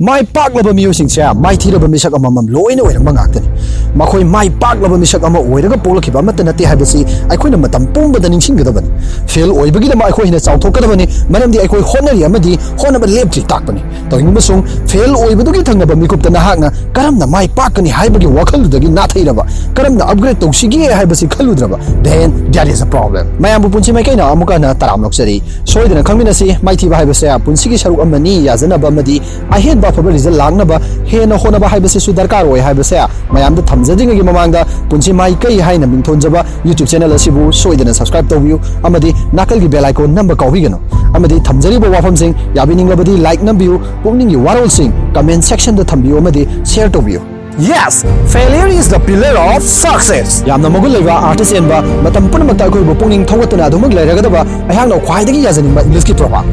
mai paklaba miyosingse mai thiraba misak amamam loina oiramba ngakani makhoi mai paklaba misak ama oiraga polakhiba amata nate haibasi aikhoina matam pumbada ningsinggadabani fail oibagi dama aikhoina chawthokadabani manamdi aikoi honari amadi honaba leptri takpani tawingumasung fail oibadugi thangaba mikupta nahakna karamna mai pakani haibagi wakhaludagi nathairaba karamna upgrade tawsigi haibasi khalludraba then that is a problem mayambu punchi mai kaina amuka na taram loksari soidana khangminasi mai thiba haibase punsigi saruk amani yajanaba amadi ahen faba result langnaba henna honaba haibase su darkar oi haibase mayamda thamjadingi mamangda punchi mai kai haina mingthonjaba YouTube channel asibu soidana subscribe tawbiu amadi nakalgi bell icon number kawhigano amadi thamjariba wafamsing yabininglabadi like nambiu pukning warolsing comment section da thambiu amadi share tawbiu. Yes, failure is the pillar of success. Yamna magul leba artist enba matam punamakta akoi pukning thougatana adumag lairagadaba ayangna khwaidagi yajaningba English ki proba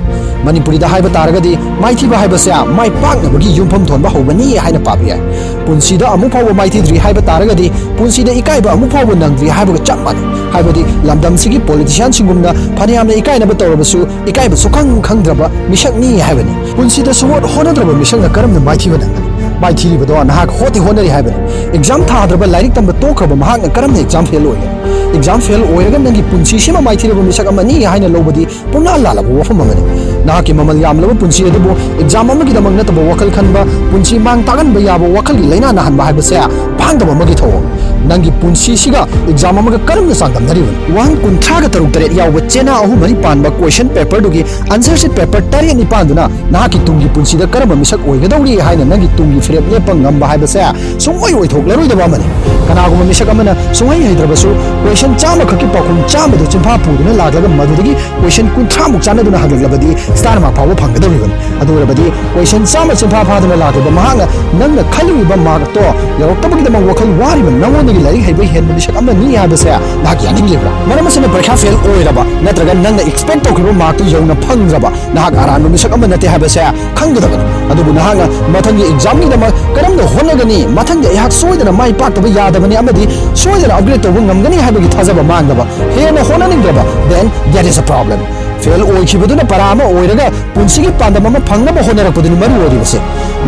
Manipuri da haiba taragadi mai thiba haibase mai paknabagi yumpham thonba hobani haina pabi ai punsida amu phawa mai thidri haiba taragadi punsida ikaiba amu phawa nangdri haiba chapmani haibadi lamdamsigi politician singumna phaniamna ikainaba tawrabasu ikaiba sukang khangdraba misakni haibani punsida suwat honadraba misakna karamna mai thiba nangani mai thiribado nahak hoti honari haibani exam thadraba lairik tamba tokhaba mahakna karamna exam fail oye exam fail oiraga nangi punsi sima mai thiraba misak amani haina lobadi pumna lalaba wafam amani nahaki mamal yamlaba punsi adubu exam amagi damang nataba wakal khanba punsi mang tagan ba yaba wakhalgi leina nahanba haibase pangdaba magi thaw nangi punsi siga exam amaga karamna sangam nariwan wan kunthraga taruk tare yawa chena ahu mari panba question paper dugi answer sheet paper tari ni panduna nahaki tungi punsi da karama misak oigadawri haina nangi tungi frep lepang ngamba haibase sungoi oi thoklaroi daba mani kanaguma misak amana sungoi haidrabasu question chama khaki pakhum chama do chimpa puduna laglaga madudagi question kunthra muk chana duna haglabadi star ma pawo phanggadawriban adurabadi question chama chimpa phaduna lagba mahanga nangna khaliba mark to yaroktabagi dama wakhal wariba nangoni lari haiba henna misak amani haibase nahaki aning lebra maramasana parakha fail oiraba natraga nangna expect tokriba mark to yawna phangraba nahak aranu misak amana te haibase khanggadabani adubu nahanga mathangi exam ni dama karamna honagani mathangi ihak soidana mai paktaba yadabani amadi soidana upgrade tobu ngamgani haibagi thajaba mangdaba henna honaningraba then that is a problem fail oikhibaduna parama oiraga punsigi pandamama phangnaba honarakpaduni maru oribase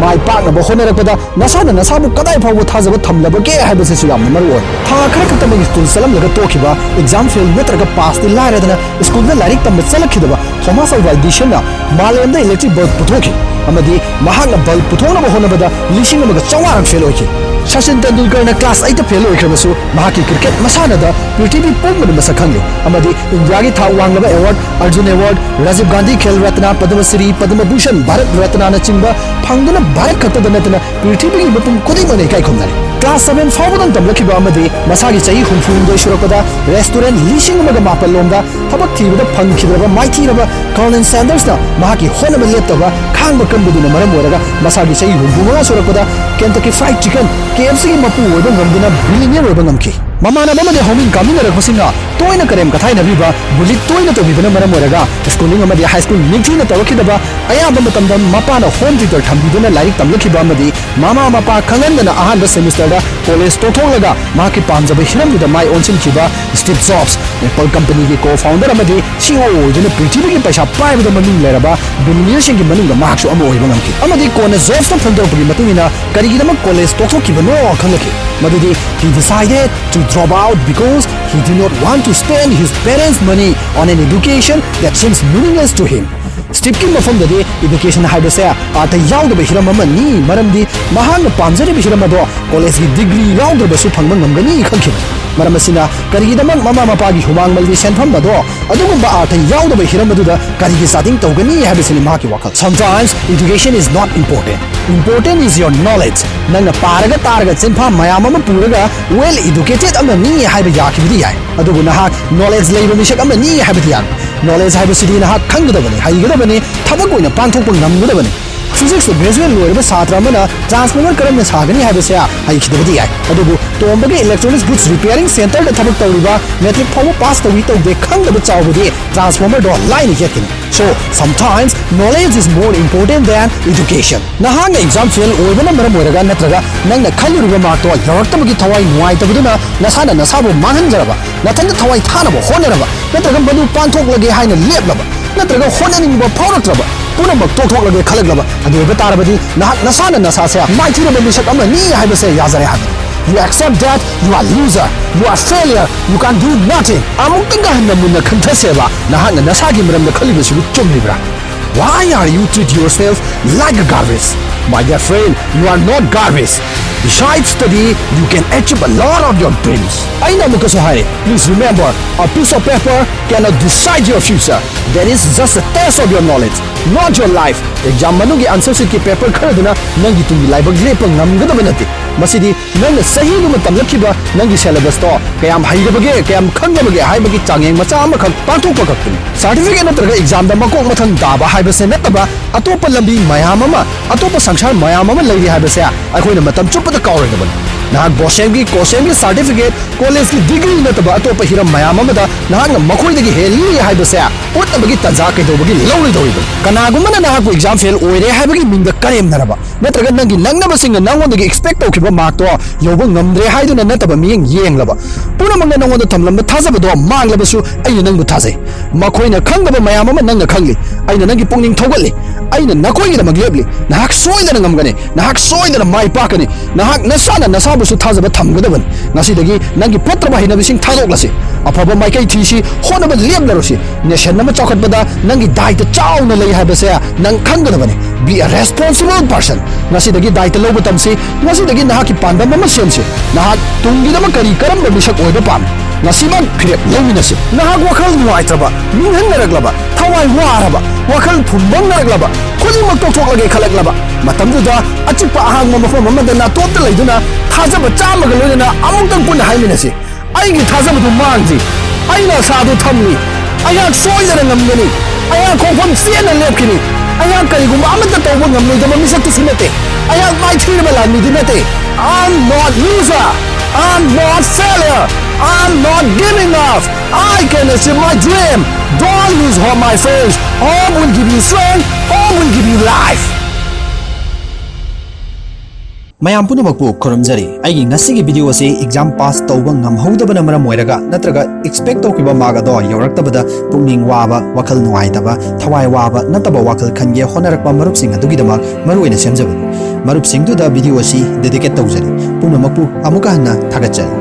mai paknaba honarakpada nasana nasabu kadai phawu thajaba thamlabage haibase su yamna maru or tha khara khatamagi school salamlaga tokhiba exam fail natraga pass ti lairadana school da larik tamba chalakhidaba thomas alva edition na malemda electric bulb puthokhi amadi mahakna bulb puthonaba honabada lising amaga chawarak fail oikhi Sachin Tendulkar na class 8 fail oikhrabasu mahaki cricket masanada prithvi pumba masakhangi amadi India gi tha wanglaba award Arjun award Rajiv Gandhi Khel Ratna Padma Shri Padma Bhushan Bharat Ratna na chingba phangduna Bharat khatta danatna prithvi gi mapum kodai mane kai khomnari class 7 fawbadan tamlakhiba amadi masagi chai humfundoi surakada restaurant lising amaga mapal lomda thabak thibada phangkhidaba maithiraba Colin Sanders na mahaki honaba leptaba khangba kambuduna maram oraga masagi chai humfundoi surakada Kentucky Fried Chicken KFC ki mapu oiba ngamduna billionaire oiba ngamki mamana mamade homing kamina rakhusinga toina karem kathaina biba bulit toina to bibana maram oraga schooling amadi high school ningthina tawkhidaba ayaba matamda mapana home tutor thambiduna larik tamlakhiba amadi mama mapa khanghandana ahanba semester da college totholaga maki pamjaba hiramda mai onsin khiba Steve Jobs Apple company ki co-founder amadi CEO oiduna prithvi ki paisa paibada maming leraba billionaire singi manungda mahaksu ama oiba ngamki amadi kona Jobs na phangdorpagi matungina karigidama college tothokibano khanglaki madudi he decided to drop out because he did not want to spend his parents' money on an education that seems meaningless to him. Steve ki mafam dadi education haibase ata yaudaba hiram amani maramdi mahana pamjari hiram ado college ki degree yaudaba su phangba ngamgani khangkhib maramasina karigidamang mama mapagi humang maldi senpham ado adugumba ata yaudaba hiram aduda karigi starting tawgani haibasini mahaki wakhal. Sometimes education is not important. Important is your knowledge. Nangna paraga taraga senpham mayam ama puraga well educated amani haiba yakibidi yai adubu nahak knowledge leiba misak amani haibidi yak knowledge haibasidi nahak khanggadabani haigadabani thabak oina panthokpa ngamgadabani physics graduate loiraba satra amana transformer karamna sagani haibase haikidabadi yai adubu tombagi electronics goods repairing center da thabak tawriba metric phawa pass tawi tawde khangdaba chawbudi transformer do line yekin so sometimes knowledge is more important than education nahanga exam fail oibana maram oiraga natraga nangna khalluriba mark to yaraktabagi thawai nuai tabuduna nasana nasabu manhanjaraba nathanda thawai thanaba honaraba natraga badu panthok lage haina leplaba natraga honaningba phawratraba पुनमक तोथोक्लगे खलग्लबा अदुबा तारबदि नाहक नसाना नसासे माइथिरबा मिसक अमनि हाइबसे याजरे हाबि You accept that you are loser, you are failure, you can do nothing. Amukanga hanna munna khanthaseba nahakna nasagi maramda khalibasu chumlibra. Why are you treat yourself like a garbage? My dear friend, you are not garbage. Besides study, you can achieve a lot of your dreams. Aina mukaso hare. Please remember, a piece of paper cannot decide your future. That is just a test of your knowledge, not your life. Exam manugi answer sheet ki paper kharaduna nangi tungi laibag lepa ngamgadaba nate. Masidi nangna sahi duma tamlakhiba nangi syllabus to kayam hairabage kayam khanghabage haibagi changyeng macha amakhak pathokpa kaktuni. Certificate natraga exam da makok mathang daba haibase nataba atopa lambi mayam ama atopa sangsar mayam ama leiri haibase aikhoina matam chupada kauragabani. Nahak bosemgi kosemgi certificate college ki degree nataba atopa hiram mayam amada nahakna makhoidagi heli haibase utnabagi taja kaidobagi lawri doriba. Kanagumana nahak exam fail oire haibagi mingda karem naraba natraga nangi nangnaba singa nangondagi expect tawkhiba mark to yoba ngamdre haiduna nataba miyeng yenglaba punamanga nangonda thamlamba thajabado manglabasu aina nangbu thajai makhoina khangdaba mayam ama nangna khangli aina nangi pukning thogalli aina nakoi da maglepli nahak soidana ngamgane nahak soidana mai pakani nahak nasana nasabusu thajaba thamgadaban ngasidagi nangi patra bahina bising thadoklasi afaba maikai thisi honaba lemlarosi nation nama chakhatbada nangi daita chauna lei habase nang khanggadabani be a responsible person ngasidagi daita lobu tamsi ngasidagi nahaki panda mama semse nahak tungi dama kari karam ba misak oiba pam ngasiman phirep lominasi nahak wakhal nuaitraba ninghan naraglaba thawai waraba wakhal thumbang naraglaba kholimak toktoklage khalaglaba matamduda achipa ahang mafam amada na topta leiduna thajaba chamaga loina amukdang punna haiminasi aigi thajabadu mangji aina sadu thamli aya soidana ngamgani aya khofam siena lepkini aya karigumba amata tawba ngamloidaba misakti sinate aya mai thirba lani dinate I'm not loser, I'm not failure, I'm not giving up. I can achieve my dream. Don't lose hope, my friends. Hope will give you strength, hope will give you life. Mayam punamakpu khoramjari aigi ngasigi video ase exam pass tawba ngamhoudabana maram oiraga natraga expect tawkiba maga do yoraktabada pukning waba wakhal nuaitaba thawai waba nataba wakhal khange honarakpa marupsing adugidamak maruina semjabani marupsing du da video ase dedicate tawjari punamakpu amuka hanna thagachari